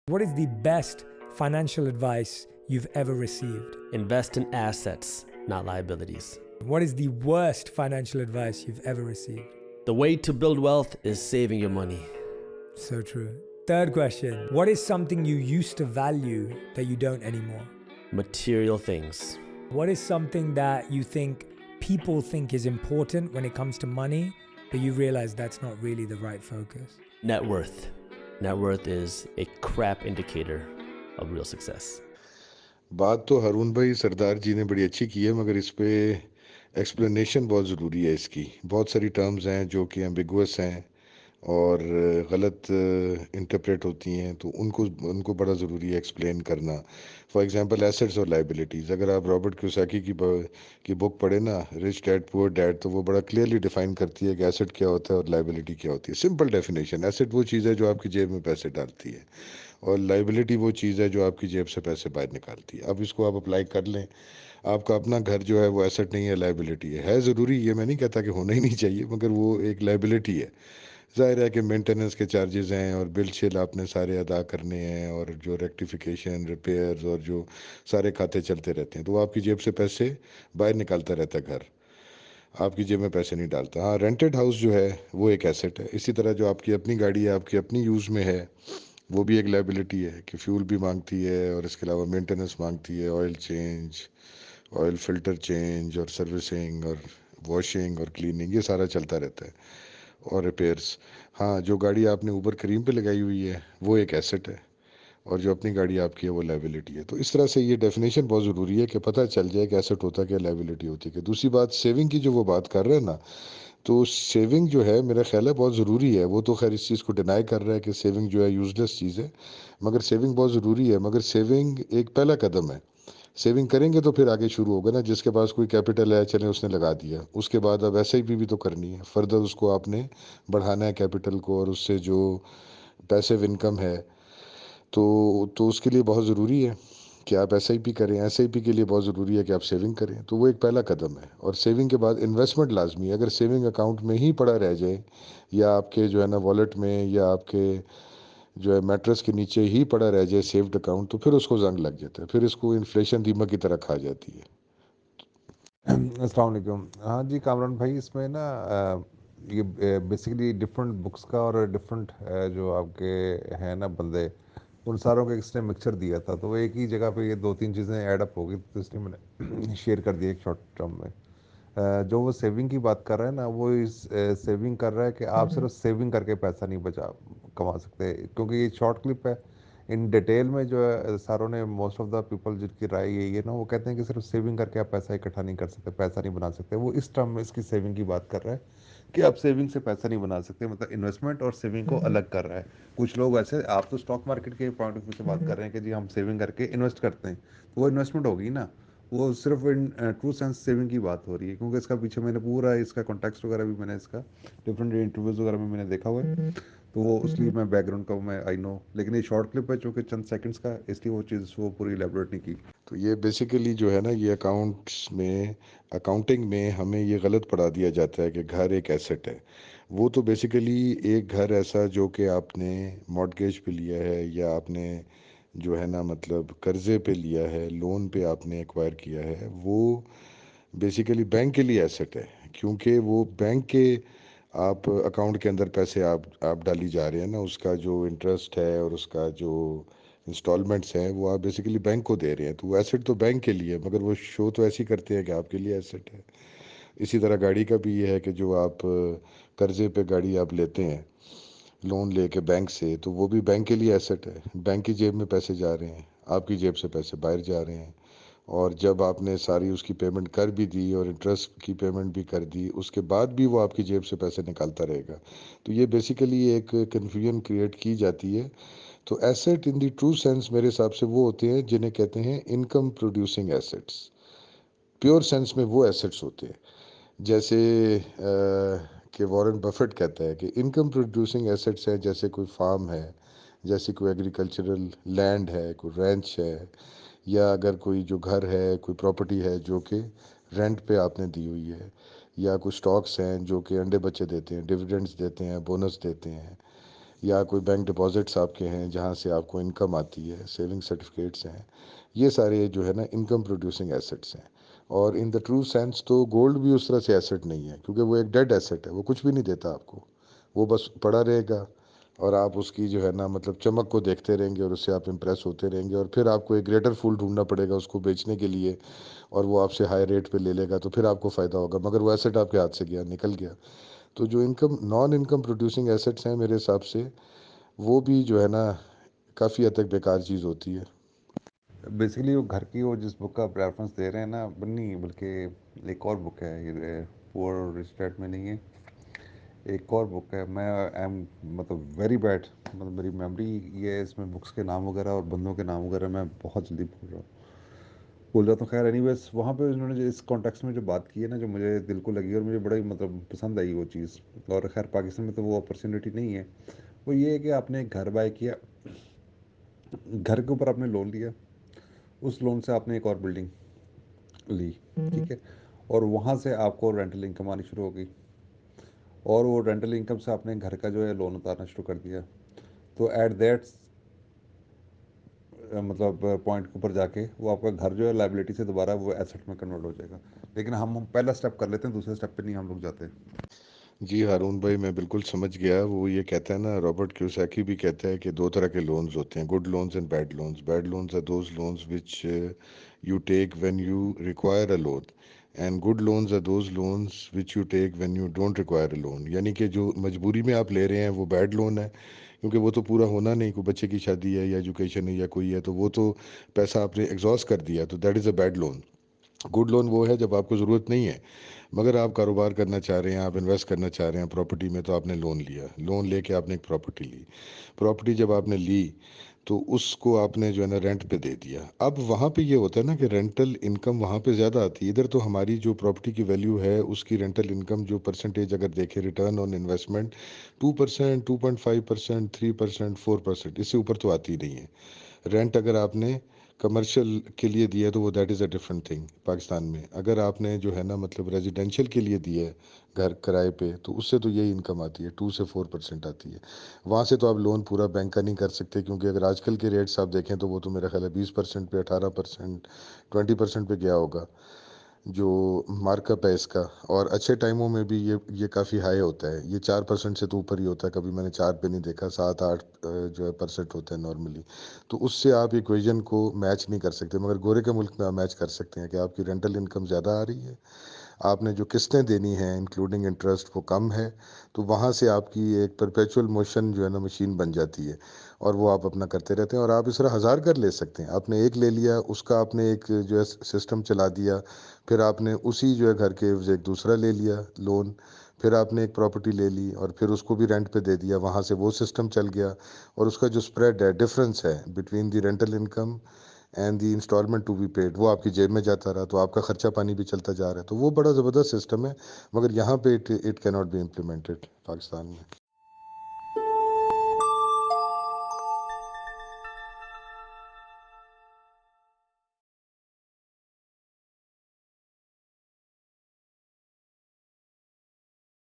What is the best financial advice you've ever received? Invest in assets, not liabilities. What is the worst financial advice you've ever received? The way to build wealth is saving your money. So true. Third question. What is something you used to value that you don't anymore? Material things. What is something that you think people think is important when it comes to money, but you realize that's not really the right focus? Net worth. Net worth is a crap indicator of real success. बात तो हारून भाई सरदार जी ने बड़ी अच्छी की है, मगर इस पे एक्सप्लेनेशन बहुत ज़रूरी है इसकी. बहुत सारी टर्म्स हैं जो कि एम्बिगुअस हैं और गलत इंटरप्रेट होती हैं, तो उनको बड़ा ज़रूरी है एक्सप्लेन करना. फॉर एग्जांपल एसेट्स और लाइबिलिटीज़. अगर आप रॉबर्ट क्योसाकी की बुक पढ़े ना, रिच डैड पुअर डैड, तो वो बड़ा क्लियरली डिफाइन करती है कि एसेट क्या होता है और लाइबिलिटी क्या होती है. Simple definition. एसेट वो चीज़ है जो आपकी जेब में पैसे डालती है, और लाइबिलिटी वो चीज़ है जो आपकी जेब से पैसे बाहर निकालती है. अब इसको आप अप्लाई कर लें. आपका अपना घर जो है वो एसेट नहीं है, लाइबिलिटी है ज़रूरी. ये मैं नहीं कहता कि होना ही नहीं चाहिए, मगर वो एक लाइबिलिटी है. ज़ाहिर है कि मेंटेनेंस के चार्जेस हैं और बिल शिल आपने सारे अदा करने हैं, और जो रेक्टिफिकेशन, रिपेयर्स और जो सारे खाते चलते रहते हैं, तो वो आपकी जेब से पैसे बाहर निकालता रहता है. घर आपकी जेब में पैसे नहीं डालता. हाँ, रेंटेड हाउस जो है वो एक एसेट है. इसी तरह जो आपकी अपनी गाड़ी है, आपकी अपनी यूज़ में है, वो भी एक लाइबिलिटी है कि फ्यूल भी मांगती है और इसके अलावा मेंटेनेंस मांगती है, oil change, oil filter change और सर्विसिंग और वॉशिंग और क्लीनिंग, ये सारा चलता रहता है, और रिपेयर्स. हाँ, जो गाड़ी आपने ऊबर करीम पे लगाई हुई है वो एक एसेट है, और जो अपनी गाड़ी आपकी है वो लाइबिलिटी है. तो इस तरह से ये डेफिनेशन बहुत ज़रूरी है कि पता चल जाए कि एसेट होता क्या, लाइबिलिटी होती है. दूसरी बात, सेविंग की जो वो बात कर रहे हैं ना, तो सेविंग जो है मेरा ख्याल है बहुत ज़रूरी है. वो तो खैर इस चीज़ को डिनाई कर रहा है कि सेविंग जो है यूजलेस चीज़ है, मगर सेविंग बहुत ज़रूरी है. मगर सेविंग एक पहला कदम है. सेविंग करेंगे तो फिर आगे शुरू होगा ना. जिसके पास कोई कैपिटल है, चले उसने लगा दिया, उसके बाद अब एसआईपी भी तो करनी है. फर्दर उसको आपने बढ़ाना है कैपिटल को, और उससे जो पैसिव इनकम है, तो उसके लिए बहुत ज़रूरी है कि आप एसआईपी करें. एसआईपी के लिए बहुत ज़रूरी है कि आप सेविंग करें. तो वो एक पहला कदम है. और सेविंग के बाद इन्वेस्टमेंट लाजमी है. अगर सेविंग अकाउंट में ही पड़ा रह जाए, या आपके जो है ना वॉलेट में, या आपके जो है मैट्रेस के नीचे ही पड़ा रह जाए सेव्ड अकाउंट, तो फिर उसको जंग लग जाता है. फिर इसको इन्फ्लेशन दीमक की तरह खा जाती है. अस्सलाम वालेकुम. हाँ जी कामरान भाई, इसमें ना ये बेसिकली डिफरेंट बुक्स का और डिफरेंट जो आपके हैं ना बंदे, उन सारों का इसने मिक्सचर दिया था, तो वो एक ही जगह पे ये दो तीन चीज़ें ऐड अप हो गई, तो इसलिए मैंने शेयर कर दिया एक शॉर्ट टर्म में. जो वो सेविंग की बात कर रहा है ना, वो इस सेविंग कर रहा है कि आप सिर्फ सेविंग करके पैसा नहीं बचा कमा सकते, क्योंकि ये शॉर्ट क्लिप है. इन डिटेल में जो है सारों ने, मोस्ट ऑफ द पीपल जिनकी राय यही है ना, वो कहते हैं कि सिर्फ सेविंग करके आप पैसा इकट्ठा नहीं कर सकते, पैसा नहीं बना सकते. वो इस टर्म में इसकी सेविंग की बात कर रहा है कि आप सेविंग से पैसा नहीं बना सकते, मतलब इन्वेस्टमेंट और सेविंग को अलग कर रहा है. कुछ लोग ऐसे, आप तो स्टॉक मार्केट के पॉइंट ऑफ व्यू से बात कर रहे हैं कि जी हम सेविंग करके इन्वेस्ट करते हैं, तो वो इन्वेस्टमेंट होगी ना. वो सिर्फ इन ट्रू सेंस सेविंग की बात हो रही है, क्योंकि इसका पीछे मैंने पूरा इसका कॉन्टेक्स्ट वगैरह भी मैंने इसका डिफरेंट इंटरव्यूज़ वगैरह में मैंने देखा हुआ है, तो वो उसलिए मैं बैकग्राउंड का मैं आई नो. लेकिन ये शॉर्ट क्लिप है चूँकि चंद सेकंड्स का, इसलिए वो चीज़ वो पूरी एलेबोरेट नहीं की. तो ये बेसिकली जो है ना, ये अकाउंटिंग में हमें ये गलत पढ़ा दिया जाता है कि घर एक एसेट है. वो तो बेसिकली एक घर ऐसा जो कि आपने मॉर्टगेज पे लिया है, या आपने जो है ना मतलब कर्जे पे लिया है, लोन पे आपने एक्वायर किया है, वो बेसिकली बैंक के लिए एसेट है. क्योंकि वो बैंक के आप अकाउंट के अंदर पैसे आप डाली जा रहे हैं ना, उसका जो इंटरेस्ट है और उसका जो इंस्टॉलमेंट्स हैं, वो आप बेसिकली बैंक को दे रहे हैं. तो वो एसेट तो बैंक के लिए है, मगर वो शो तो ऐसे ही करते हैं कि आपके लिए एसेट है. इसी तरह गाड़ी का भी ये है कि जो आप कर्जे पे गाड़ी आप लेते हैं, लोन लेके बैंक से, तो वो भी बैंक के लिए एसेट है. बैंक की जेब में पैसे जा रहे हैं, आपकी जेब से पैसे बाहर जा रहे हैं. और जब आपने सारी उसकी पेमेंट कर भी दी और इंटरेस्ट की पेमेंट भी कर दी, उसके बाद भी वो आपकी जेब से पैसे निकालता रहेगा. तो ये बेसिकली एक कन्फ्यूजन क्रिएट की जाती है. तो asset in the true sense मेरे हिसाब से वो होते हैं जिन्हें कहते हैं income producing assets. Pure sense में वो एसेट्स होते हैं. जैसे कि वॉरेन बफेट कहता है कि इनकम प्रोड्यूसिंग एसेट्स हैं, जैसे कोई फार्म है, जैसे कोई एग्रीकल्चरल लैंड है, कोई रेंच है, या अगर कोई जो घर है, कोई प्रॉपर्टी है जो कि रेंट पे आपने दी हुई है, या कुछ स्टॉक्स हैं जो कि अंडे बच्चे देते हैं, डिविडेंड्स देते हैं, बोनस देते हैं, یا کوئی بینک ڈپازٹس آپ کے ہیں جہاں سے آپ کو انکم آتی ہے، سیونگ سرٹیفکیٹس ہیں، یہ سارے جو ہے نا انکم پروڈیوسنگ ایسٹس ہیں. اور ان دا ٹرو سینس تو گولڈ بھی اس طرح سے ایسٹ نہیں ہے، کیونکہ وہ ایک ڈیڈ ایسٹ ہے، وہ کچھ بھی نہیں دیتا آپ کو، وہ بس پڑا رہے گا اور آپ اس کی جو ہے نا مطلب چمک کو دیکھتے رہیں گے اور اس سے آپ امپریس ہوتے رہیں گے، اور پھر آپ کو ایک گریٹر فول ڈھونڈنا پڑے گا اس کو بیچنے کے لیے، اور وہ آپ سے ہائی ریٹ پہ لے لے گا تو پھر آپ کو فائدہ ہوگا، مگر وہ ایسٹ آپ کے ہاتھ سے گیا، نکل گیا. تو جو نان انکم پروڈیوسنگ ایسٹس ہیں میرے حساب سے وہ بھی جو ہے نا کافی حد تک بیکار چیز ہوتی ہے. بیسیکلی وہ گھر کی وہ جس بک کا آپ ریفرنس دے رہے ہیں نا، نہیں بلکہ ایک اور بک ہے، یہ پور رچ ڈیڈ میں نہیں ہے، ایک اور بک ہے. میں ایم مطلب ویری بیڈ، مطلب میری میموری یہ ہے، اس میں بکس کے نام وغیرہ اور بندوں کے نام وغیرہ میں بہت جلدی بھول جاتا ہوں. خیر اینی ویز، وہاں پہ انہوں نے جو اس کانٹیکس میں جو بات کی ہے نا، جو مجھے دل کو لگی اور مجھے بڑا ہی مطلب پسند آئی وہ چیز. اور خیر پاکستان میں تو وہ اپرچونیٹی نہیں ہے. وہ یہ ہے کہ آپ نے ایک گھر بائی کیا، گھر کے اوپر آپ نے لون لیا، اس لون سے آپ نے ایک اور بلڈنگ لی، ٹھیک ہے، اور وہاں سے آپ کو رینٹل انکم آنی شروع ہو گئی، اور وہ رینٹل انکم سے آپ نے گھر کا جو ہے لون اتارنا شروع کر دیا. تو ایٹ دیٹ مطلب پوائنٹ کے اوپر جا کے وہ آپ کا گھر جو ہے لائبلٹی سے دوبارہ وہ ایسٹ میں کنورٹ ہو جائے گا. لیکن ہم پہلا اسٹیپ کر لیتے ہیں، دوسرے اسٹیپ پہ نہیں ہم لوگ جاتے. جی ہارون بھائی، میں بالکل سمجھ گیا. وہ یہ کہتا ہے نا، رابرٹ کیوساکی بھی کہتا ہے کہ دو طرح کے لونز ہوتے ہیں، good loans and bad loans. Bad loans are those loans which you take when you require a loan, and good loans are those loans which you take when you don't require a loan. یعنی کہ جو مجبوری میں آپ لے رہے ہیں وہ بیڈ لون ہے، کیونکہ وہ تو پورا ہونا نہیں، کوئی بچے کی شادی ہے یا ایجوکیشن ہے یا کوئی ہے، تو وہ تو پیسہ آپ نے ایگزاسٹ کر دیا، تو that is a bad loan. Good loan وہ ہے جب آپ کو ضرورت نہیں ہے مگر آپ کاروبار کرنا چاہ رہے ہیں، آپ انویسٹ کرنا چاہ رہے ہیں پراپرٹی میں، تو آپ نے لون لیا، لون لے کے آپ نے ایک پراپرٹی لی. پراپرٹی جب آپ نے لی تو اس کو آپ نے جو ہے نا رینٹ پہ دے دیا. اب وہاں پہ یہ ہوتا ہے نا کہ رینٹل انکم وہاں پہ زیادہ آتی ہے. ادھر تو ہماری جو پراپرٹی کی ویلیو ہے اس کی رینٹل انکم جو پرسنٹیج اگر دیکھیں ریٹرن آن انویسٹمنٹ 2%، 2.5%، 3%، 4%، اس سے اوپر تو آتی ہی نہیں ہے. رینٹ اگر آپ نے کمرشل کے لیے دیا تو وہ that is a different thing. Pakistan میں اگر آپ نے جو ہے نا مطلب ریزیڈینشیل کے لیے دیا ہے گھر کرائے پہ، تو اس سے تو یہی انکم آتی ہے، 2 سے 4% آتی ہے. وہاں سے تو آپ لون پورا بینک کا نہیں کر سکتے، کیونکہ اگر آج کل کے ریٹس آپ دیکھیں تو وہ تو میرا خیال ہے 20% پہ، 18%، 20% پہ گیا ہوگا جو مارک اپ ہے اس کا. اور اچھے ٹائموں میں بھی یہ کافی ہائی ہوتا ہے، یہ 4% سے تو اوپر ہی ہوتا ہے. کبھی میں نے 4 پہ نہیں دیکھا، 7-8 جو ہے پرسنٹ ہوتا ہے نارملی. تو اس سے آپ ایکویژن کو میچ نہیں کر سکتے. مگر گورے کے ملک میں آپ میچ کر سکتے ہیں کہ آپ کی رینٹل انکم زیادہ آ رہی ہے، آپ نے جو قسطیں دینی ہیں انکلوڈنگ انٹرسٹ وہ کم ہے، تو وہاں سے آپ کی ایک پرپیچول موشن جو ہے نا مشین بن جاتی ہے، اور وہ آپ اپنا کرتے رہتے ہیں. اور آپ اس طرح ہزار کر لے سکتے ہیں. آپ نے ایک لے لیا، اس کا آپ نے ایک جو ہے سسٹم چلا دیا، پھر آپ نے اسی جو ہے گھر کے ایک دوسرا لے لیا لون، پھر آپ نے ایک پراپرٹی لے لی اور پھر اس کو بھی رینٹ پہ دے دیا، وہاں سے وہ سسٹم چل گیا. اور اس کا جو اسپریڈ ہے، ڈفرینس ہے between the rental income and the instalment to be paid, وہ آپ کی جیب میں جاتا رہا، تو آپ کا خرچہ پانی بھی چلتا جا رہا ہے. تو وہ بڑا زبردست سسٹم ہے، مگر یہاں پہ اٹ کی ناٹ بی امپلیمنٹڈ پاکستان میں.